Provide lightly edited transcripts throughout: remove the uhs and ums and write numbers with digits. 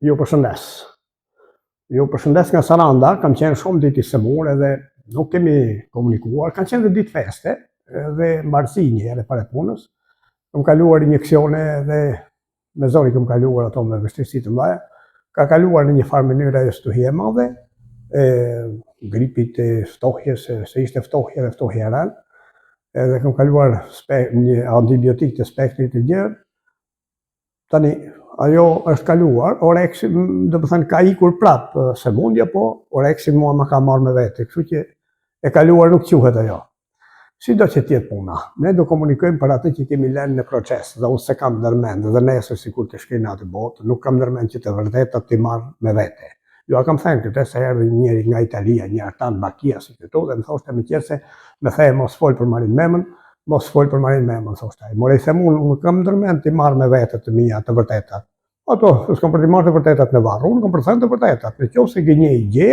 Ju përshëndes. Ju përshëndes nga Saranda, kam qenë shumë ditë i semur edhe nuk kemi komunikuar, kanë qenë dhe ditë feste dhe mbarësi një herë para punës. Kam kaluar injeksione dhe me zori kam kaluar ato me vështirësi të mëdha. Ka kaluar në një farë mënyrë ajo stuhie e madhe, gripit e ftohjes, se ishte ftohje dhe ftohje e rënë. Edhe kam kaluar një antibiotik të spektrit të gjerë. Tani, ajo është kaluar, Orexi, do të thënë ka ikur prapë sëmundja, po Orexi mua më ka marrë me vete, kështu që e kaluar nuk quhet ajo. Si do që tjetë puna, ne do komunikojmë për atë që kemi lënë në proces, dhe unë se kam ndërmend, dhe nesër sikur të shkej në atë botë, nuk kam ndërmend që të vërtetat të marrë me vete. Jo, kam thënë këtë se erdhi njëri nga Italia, një artan Bakia si këtu, dhe më thoshte me qërë se me thejë mos fol për Marin Memën, mos fol për Marin Memën, thoshte. More i them unë kam ndërmend të marrë me vete të mia të vërtetat. Ato, s'kam për të marrë të vërtetat në varë, unë kam për thënë të vërtetat, në qoftë se gënje i gje,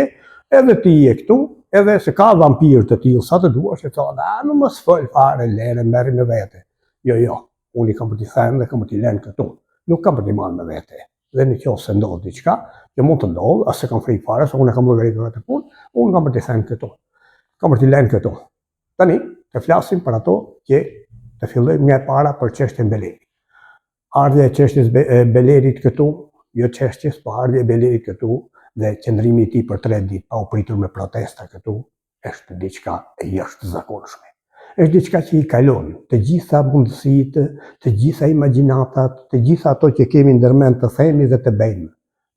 edhe ti je këtu, edhe se ka vampirë të tillë sa të duash, e thonë, nuk mos fol fare, lere, merri me vete. Jo, unë i kam për t'i thënë dhe kam për t'i lënë këtu, nuk kam për t'i marrë me vete. Dhe në qoftë se ndodh diçka, që mund të ndodhë, as se kam frikë fare, se unë e kam llogaritur atë punë, unë kam për t'i thënë këtu, kam për t'i lënë këtu. Tani, të flasim për ato që të fillojmë nga e para për çështjen Beleri. Ardhja e çështjes Belerit këtu, jo çështjes, po ardhja e Belerit këtu dhe qëndrimi i tij për 3 ditë pa u pritur me protesta këtu, është diçka e jashtëzakonshme. Është diçka që i kalon të gjitha mundësitë, të gjitha imagjinatat, të gjitha ato që kemi ndërmend të themi dhe të bëjmë.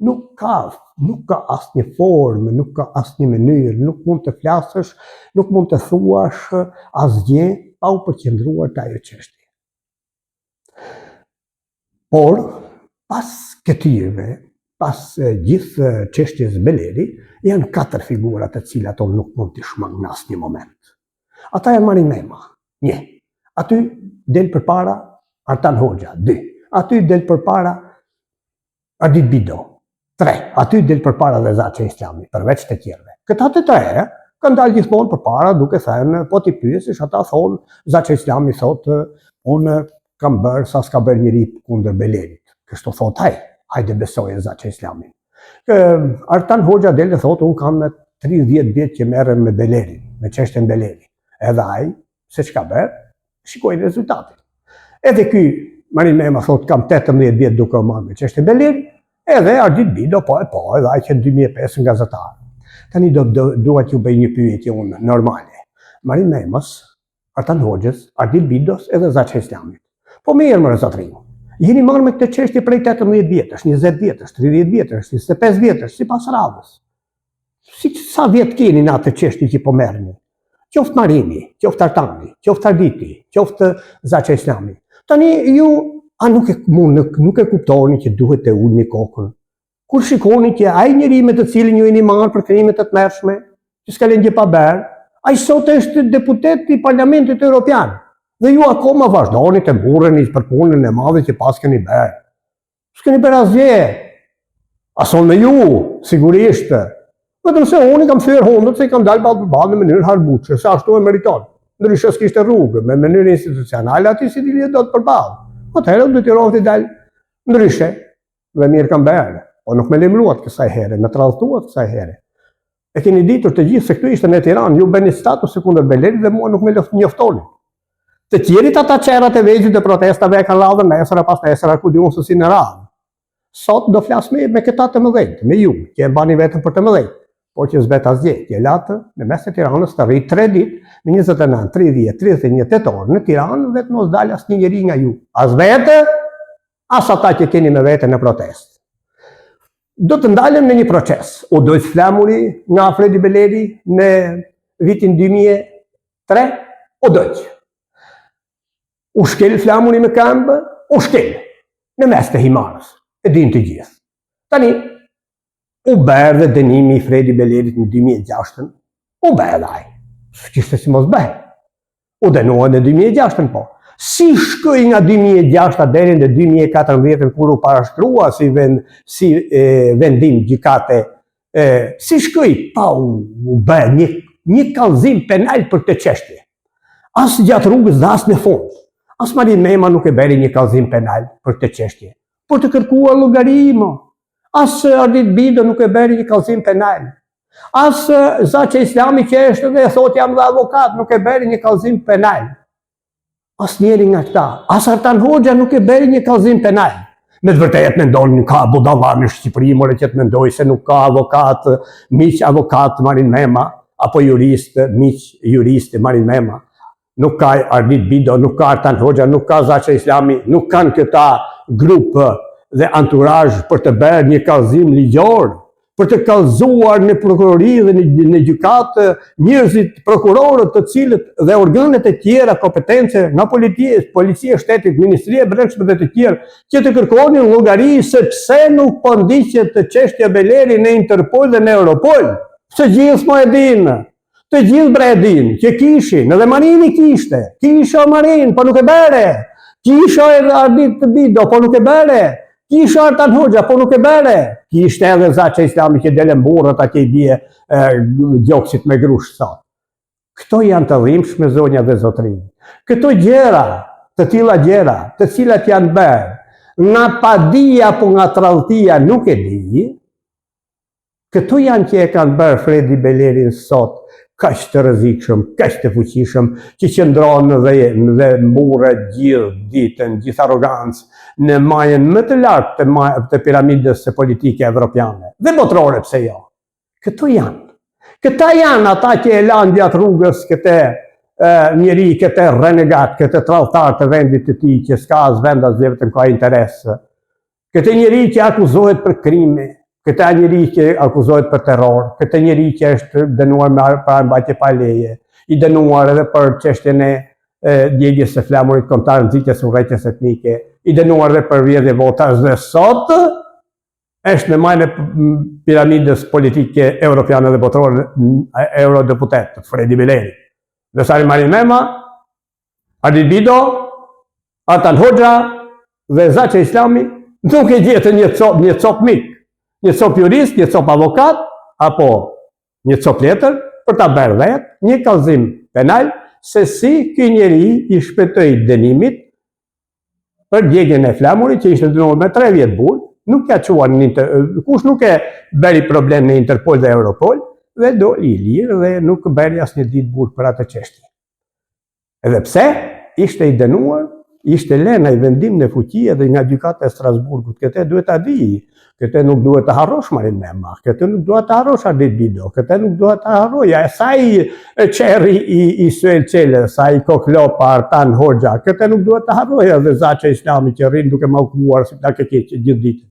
Nuk ka asnjë formë, nuk ka asnjë mënyrë, nuk mund të flasësh, nuk mund të thuash asgjë pa u përqendruar te ajo çështje. Por, pas këtyre, pas gjithë çështjes Beleri, janë 4 figura të cilat unë nuk mund t'i shmang në asnjë moment. Ata janë Marin Mema, 1. Aty del përpara Artan Hoxha, 2. Aty del përpara Ardit Bido, 3. Aty del përpara dhe Zaçe Islami, përveç të tjerëve. Këta të 3 kanë dalë gjithmonë përpara duke thënë, po ti pyesësh, ata thonë, Zaçe Islami thotë, unë kam bërë sa s'ka bërë njëri kundër Belerit. Kështu thotë hajde besojë Zaçe Islamin. Artan Hoxha del dhe thotë, unë kam 30 vjet që merrem me Belerin, me çështjen Beleri. Edhe ai, se çka bërë, shikojnë rezultatin. Edhe ky Marin Mema thotë, kam 18 vjet duke u marrë me çështjen Beleri, edhe Ardit Bido, edhe ai që në 2005 në gazetar. Tani dua t'ju bëj një pyetje unë normale. Marin Memës, Artan Hoxhës, Ardit Bidos edhe Zaçe Islamit. Po mirë më zotrin. Jeni marrë me këtë çështje prej 18 vjetësh, 20 vjetësh, 30 vjetësh, 25 vjetësh, sipas radhës. Sa vjet keni në atë çështje që po merrni? Qoftë Marini, qoftë Artani, qoftë Arditi, qoftë Zaçe Islami. Tani ju nuk e kuptoni që duhet të ulni kokën. Kur shikoni që ai njeri me të cilin ju jeni marrë për krime të tmerrshme, që s'ka lënë gjë pa bërë, ai sot është deputet i Parlamentit Evropian. Dhe ju akoma vazhdoni të mburreni për punën e madhe që pas keni bërë. S'keni bërë asgjë. Ason me ju, sigurisht. Vetëm se unë kam thyer hundët se i kam dalë ballë në mënyrë harbuçe, se ashtu e meriton. Ndryshe s'kishte rrugë, me mënyrë institucionale aty si dilje do të përballë. Atëherë do të rovë të dalë ndryshe. Dhe mirë kam bërë, po nuk me lemruat kësaj here, me tradhtuat kësaj here. E keni ditur të gjithë se këtu ishte në Tiranë, ju bëni status kundër Belerit dhe mua nuk me njoftoni. Të tjerit ata qerat e vegjit të protestave e kanë ladhën nesër e pas nesër, ku di unë sësi në radhë. Sot do flas me këta të mëdhenjt, me ju, që e bani vetëm për të mëdhenjt, por që s'bet asgjë, që latë në mes të Tiranës të rrit 3 ditë, në 29, 30, 31 tetor në Tiranë, vetë mos dalë asnjë njeri nga ju. As vete, as ata që keni me vete në protest. Do të ndalem në një proces. U dojtë flamuri nga Fredi Beleri në vitin 2003, u dojtë. U shkel flamuri me këmbë, u shkel në mes të himarës, e din të gjithë. Tani, u bërë dhe dënimi i Fredi Belerit në 2006, u bërë ai, s'kishte si mos bërë. U dënua në 2006, po. Si shkoj nga 2006 deri në 2014 kur u parashtrua si vendim gjykate, si shkoj pa u bërë një kallëzim penal për këtë çështje. As gjatë rrugës dhe as në fund. As Marin Mema nuk e bëri një kallëzim penal për këtë çështje, por të kërkuar llogari. As Ardit Bido nuk e bëri një kallëzim penal. As Zaçe Islami që është dhe thot jam dhe avokat, nuk e bëri një kallëzim penal. As njeri nga këta. As Artan Hoxha nuk e bëri një kallëzim penal. Me të vërtet mendon nuk ka budallar në Shqipëri, more që të mendoj se nuk ka avokat, miq avokat Marin Mema, apo jurist, miq jurist Marin Mema. Nuk ka Ardit Bido, nuk ka Artan Hoxha, nuk ka Zaçe Islami, nuk kanë këta grupë dhe anturazh për të bërë një kallëzim ligjor, për të kallëzuar në prokurori dhe në gjykatë njerëzit, prokurorët të cilët dhe organet e tjera kompetence nga policia e shtetit, ministria e brendshme dhe të tjerë, që të kërkonin llogari se pse nuk po ndiqet çështja Beleri në Interpol dhe në Europol. Se gjithë mo e dinë. Të gjithë bre e dinë që kishin, edhe Marini kishte, kisha Marin, po nuk e bëre, kisha Ardit Bido, po nuk e bëre, kisha Artan Hoxha, po nuk e bëre, kishte edhe Zaçe Islami që dele mburët atje i bie gjoksit me grush sot. Këto janë të dhimbshme zonja dhe zotrin. Këto gjëra, të tilla gjëra, të cilat janë bërë, nga padia apo nga trallëtia nuk e di, këto janë që e kanë bërë Fredi Belerin sot, kaq të rrezikshëm, kaq të fuqishëm, që qëndron dhe mburret gjithë ditën, gjithë arrogancë, në majën më të lartë të piramidës politike evropiane. Dhe botërore, pse jo? Këto janë. Këta janë ata që e lanë gjatë rrugës këtë njeri, këtë renegat, këtë tradhtar të vendit të tij, që s'ka as vend as vetëm ka interes. Këtë njeri që akuzohet për krime, këtë njeri që akuzohet për terror, këtë njeri që është dënuar me parambajtje pa leje, i dënuar edhe për çështjen e djegjes së flamurit kombëtar, nxitjes së urrëties etnike, i dënuar edhe për vjedhje votash dhe sot është në majën e piramidës politike europiane dhe botërore eurodeputet, Fredi Beleri. Dhe Sari Marin Mema, Ardit Bido, Artan Hoxha dhe Zaçe Islami nuk e gjetën një cop mik, një cop jurist, një cop avokat, apo një cop letër, për ta bërë vetë një kallëzim penal, se si ky njeri i shpëtoi dënimit për djegjen e flamurit që ishte dënuar me 3 vjet burg, nuk ka çuar kush nuk e bëri problem në Interpol dhe Europol, dhe doli i lirë dhe nuk bëri asnjë ditë burg për atë çështje. Edhe pse ishte i dënuar, ishte lënë ai vendim në fuqi edhe nga gjykata e Strasburgut. Këtë duhet ta di. Këtë nuk duhet të harrosh Marin Mema, këtë nuk duhet të harrosh Ardit Bido, këtë nuk duhet të harroja. Sa i qerri i Suel Qele, sa i koklopa Artan Hoxha, këtë nuk duhet të harroja dhe Zaçe Islami që rrinë duke mallkuar si ta këtë gjithë ditën.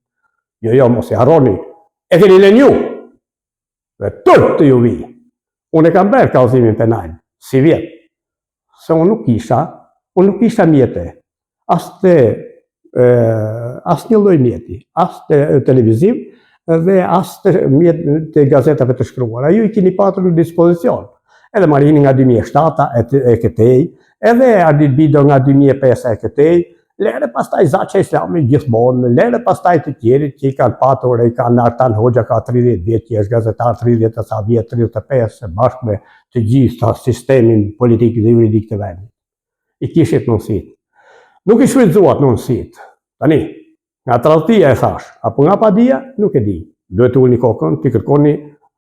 Jo, mos i harroni. E keni lënë ju. Dhe tërë të ju vi. Unë e kam bërë kallëzimin penal, si vjet. Se unë nuk kisha mjete. As një lloj mjeti, as të televiziv dhe as të gazetave të shkruara. Ju i keni patur në dispozicion. Edhe Marini nga 2007 e këtej, edhe Ardit Bido nga 2005 e këtej, lere pastaj Zaçe Islami gjithmonë, lere pastaj të tjerit që i kanë patur, i kanë Artan Hoxha ka 30 vjet, që është gazetar 30 sa vjet, 35, bashkë me të gjitha sistemin politik dhe juridik të vendit. I kishit nënsit. Nuk i shfrytzuat nënsit. Tani, nga tradhtia e thash, apo nga padia, nuk e di. Duhet të ulni kokën, të kërkoni